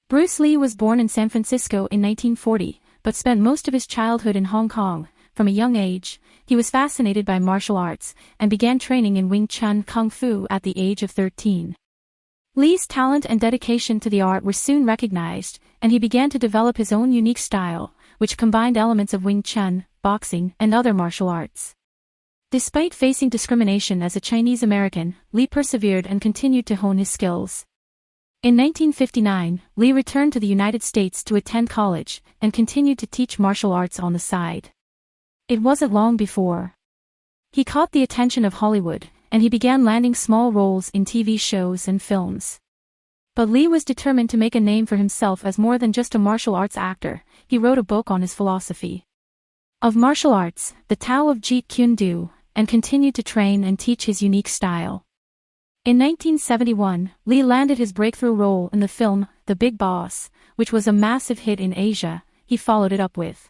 Bruce Lee was born in San Francisco in 1940, but spent most of his childhood in Hong Kong. From a young age, he was fascinated by martial arts, and began training in Wing Chun Kung Fu at the age of 13. Lee's talent and dedication to the art were soon recognized, and he began to develop his own unique style, which combined elements of Wing Chun, boxing, and other martial arts. Despite facing discrimination as a Chinese American, Lee persevered and continued to hone his skills. In 1959, Lee returned to the United States to attend college, and continued to teach martial arts on the side. It wasn't long before he caught the attention of Hollywood, and he began landing small roles in TV shows and films. But Lee was determined to make a name for himself as more than just a martial arts actor. He wrote a book on his philosophy of martial arts, The Tao of Jeet Kune Do, and continued to train and teach his unique style. In 1971, Lee landed his breakthrough role in the film The Big Boss, which was a massive hit in Asia. He followed it up with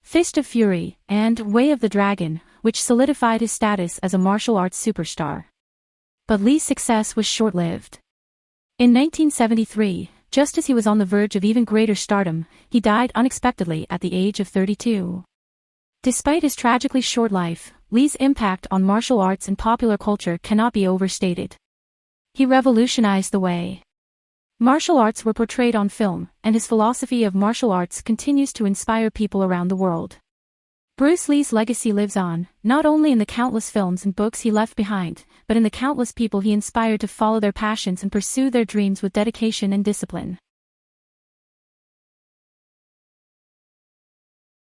Fist of Fury and Way of the Dragon, which solidified his status as a martial arts superstar. But Lee's success was short-lived. In 1973, just as he was on the verge of even greater stardom, he died unexpectedly at the age of 32. Despite his tragically short life, Lee's impact on martial arts and popular culture cannot be overstated. He revolutionized the way martial arts were portrayed on film, and his philosophy of martial arts continues to inspire people around the world. Bruce Lee's legacy lives on, not only in the countless films and books he left behind, but in the countless people he inspired to follow their passions and pursue their dreams with dedication and discipline.